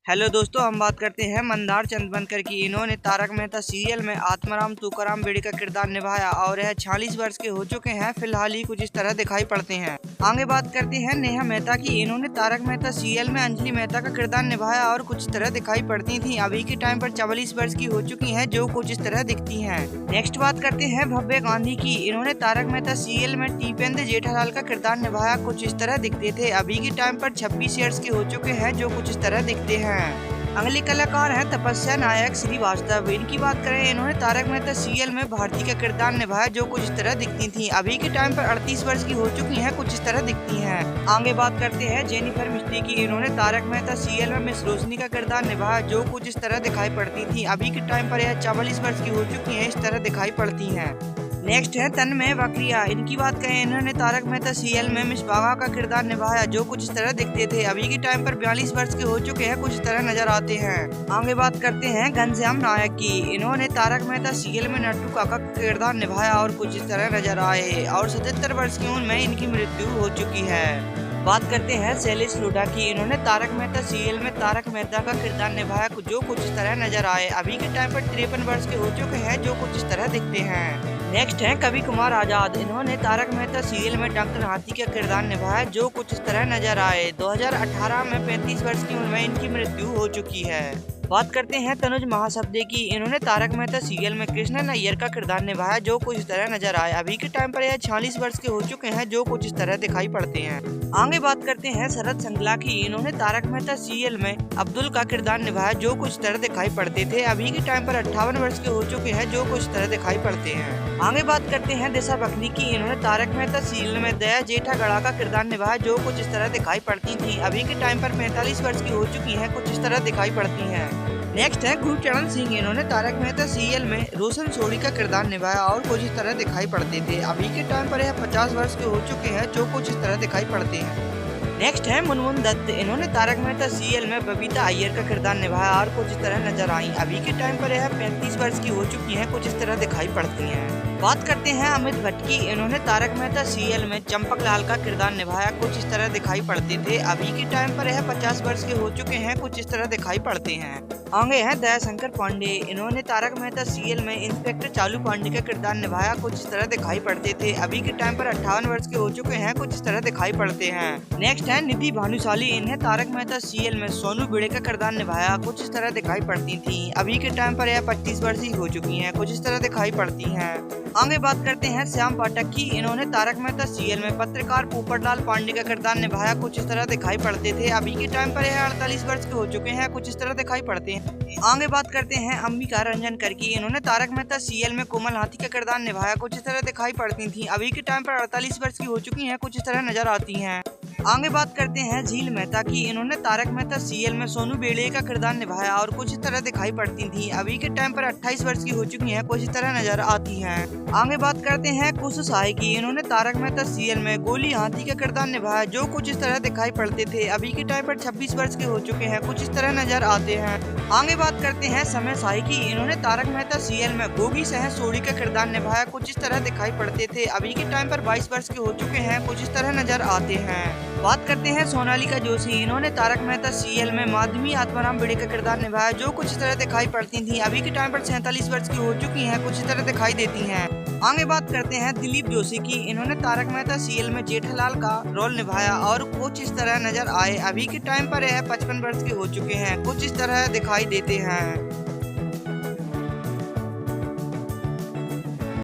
Hello दोस्तों, हम बात करते हैं मंदार चंदवनकर की। इन्होंने तारक मेहता सीरियल में आत्माराम तुकाराम बेड़ी का किरदार निभाया और यह 46 वर्ष के हो चुके हैं। फिलहाल ही कुछ इस तरह दिखाई पड़ते हैं। आगे बात करते हैं नेहा मेहता की। इन्होंने तारक मेहता सीरियल में अंजलि मेहता का किरदार निभाया और कुछ इस तरह दिखाई पड़ती थी। अभी के टाइम पर 44 वर्ष की हो चुकी है, जो कुछ इस तरह दिखती है। नेक्स्ट बात करते हैं भव्य गांधी की। इन्होंने तारक मेहता सीरियल में टीपेंद्र जेठालाल का किरदार निभाया, कुछ इस तरह दिखते थे। अभी के टाइम पर 26 ईयर्स के हो चुके हैं, जो कुछ इस तरह दिखते हैं। अगले कलाकार हैं तपस्या नायक श्रीवास्तव। इनकी बात करें, इन्होंने तारक मेहता सीरियल में भारती का किरदार निभाया, जो कुछ इस तरह दिखती थी। अभी के टाइम पर 38 वर्ष की हो चुकी हैं, कुछ इस तरह दिखती हैं। आगे बात करते हैं जेनिफर मिस्त्री की। इन्होंने तारक मेहता सीरियल में मिस रोशनी का किरदार निभाया, जो कुछ इस तरह दिखाई पड़ती थी। अभी के टाइम पर यह 44 वर्ष की हो चुकी है, इस तरह दिखाई पड़ती है। नेक्स्ट है तन्मय वकरिया। इनकी बात करें, इन्होंने तारक मेहता सीरियल में मिस बागा का किरदार निभाया, जो कुछ इस तरह दिखते थे। अभी के टाइम पर 42 वर्ष के हो चुके हैं, कुछ इस तरह नजर आते हैं। आगे बात करते हैं घनश्याम नायक की। इन्होंने तारक मेहता सीरियल में नट्टू काका का किरदार निभाया और कुछ इस तरह नजर आए और 77 वर्ष की उम्र में इनकी मृत्यु हो चुकी है। बात करते हैं शैलेश लोढ़ा की। इन्होंने तारक मेहता सीरियल में तारक मेहता का किरदार निभाया, जो कुछ इस तरह नजर आए। अभी के टाइम पर 53 वर्ष के हो चुके हैं, जो कुछ इस तरह दिखते हैं। नेक्स्ट है कवि कुमार आजाद। इन्होंने तारक मेहता सीरियल में डॉक्टर हाथी का किरदार निभाया, जो कुछ इस तरह नजर आए। 2018 में 35 वर्ष की उम्र में इनकी मृत्यु हो चुकी है। बात करते हैं तनुज महाशब्दे की। इन्होंने तारक मेहता सीरियल में कृष्णा नैयर का किरदार निभाया, जो कुछ इस तरह नजर आए। अभी के टाइम पर यह 46 वर्ष के हो चुके हैं, जो कुछ इस तरह दिखाई पड़ते हैं। आगे बात करते हैं शरद संगला की। इन्होंने तारक मेहता सीरियल में अब्दुल का किरदार निभाया, जो कुछ इस तरह दिखाई पड़ते थे। अभी के टाइम पर 58 वर्ष के हो चुके हैं, जो कुछ इस तरह दिखाई पड़ते हैं। आगे बात करते हैं दिशा बखनी की। इन्होंने तारक मेहता सीरियल में दया जेठागढ़ा का किरदार निभाया, जो कुछ इस तरह दिखाई पड़ती थी। अभी के टाइम पर 45 वर्ष की हो चुकी है, कुछ इस तरह दिखाई पड़ती है। नेक्स्ट है गुरचरण सिंह। इन्होंने तारक मेहता सीरियल में रोशन सोढ़ी का किरदार निभाया और कुछ इस तरह दिखाई पड़ते थे। अभी के टाइम पर यह 50 वर्ष के हो चुके हैं, जो कुछ इस तरह दिखाई पड़ते हैं। नेक्स्ट है मुनमुन दत्त। इन्होंने तारक मेहता सीरियल में बबीता अय्यर का किरदार निभाया और कुछ इस तरह नजर आई। अभी के टाइम पर यह 35 वर्ष की हो चुकी हैं, कुछ इस तरह दिखाई पड़ती हैं। बात करते हैं अमित भट्ट की। इन्होंने तारक मेहता सीरियल में चंपक लाल का किरदार निभाया, कुछ इस तरह दिखाई पड़ते थे। अभी के टाइम पर यह 50 वर्ष के हो चुके हैं, कुछ इस तरह दिखाई पड़ते हैं। आगे हैं दयाशंकर पांडे। इन्होंने तारक मेहता सीरियल में इंस्पेक्टर चालू पांडे का किरदार निभाया, कुछ इस तरह दिखाई पड़ते थे। अभी के टाइम पर 58 वर्ष के हो चुके हैं, कुछ इस तरह दिखाई पड़ते हैं। नेक्स्ट है निधि भानुशाली। इन्हें तारक मेहता सीरियल में सोनू बेड़े का किरदार निभाया, कुछ इस तरह दिखाई पड़ती थी। अभी के टाइम पर यह 25 वर्ष ही हो चुकी हैं, कुछ इस तरह दिखाई पड़ती हैं। आगे बात करते हैं श्याम पाठक की। इन्होंने तारक मेहता सीरियल में पत्रकार पोपटलाल पांडे का किरदार निभाया, कुछ इस तरह दिखाई पड़ते थे। अभी के टाइम पर यह 48 वर्ष के हो चुके हैं, कुछ इस तरह दिखाई पड़ते हैं। आगे बात करते हैं अंबिका रंजन कर की। इन्होंने तारक मेहता सीरियल में कोमल हाथी का किरदार निभाया, कुछ इस तरह दिखाई पड़ती थी। अभी के टाइम पर 48 वर्ष की हो चुकी हैं, कुछ इस तरह नजर आती हैं। आगे बात करते हैं झील मेहता की। इन्होंने तारक मेहता सीरियल में सोनू बेड़े का किरदार निभाया और कुछ इस तरह दिखाई पड़ती थी। अभी के टाइम पर 28 वर्ष की हो चुकी हैं, कुछ इस तरह नजर आती हैं। आगे बात करते हैं कुश साही की। इन्होंने तारक मेहता सीरियल में गोली हाथी का किरदार निभाया, जो कुछ इस तरह दिखाई पड़ते थे। अभी के टाइम पर 26 वर्ष के हो चुके हैं, कुछ इस तरह नजर आते हैं। आगे बात करते हैं समय साही की। इन्होंने तारक मेहता सीरियल में गोगी सह सोढ़ी का किरदार निभाया, कुछ इस तरह दिखाई पड़ते थे। अभी के टाइम पर 22 वर्ष के हो चुके हैं, कुछ इस तरह नजर आते हैं। बात करते हैं सोनालिका जोशी। इन्होंने तारक मेहता सीरियल में माधवी आत्माराम बेड़ी का किरदार निभाया, जो कुछ इस तरह दिखाई पड़ती थी। अभी के टाइम पर 47 वर्ष की हो चुकी हैं, कुछ इस तरह दिखाई देती हैं। आगे बात करते हैं दिलीप जोशी की। इन्होंने तारक मेहता सीरियल में जेठालाल का रोल निभाया और कुछ इस तरह नजर आए। अभी के टाइम पर यह 55 वर्ष के हो चुके हैं, कुछ इस तरह दिखाई देते हैं।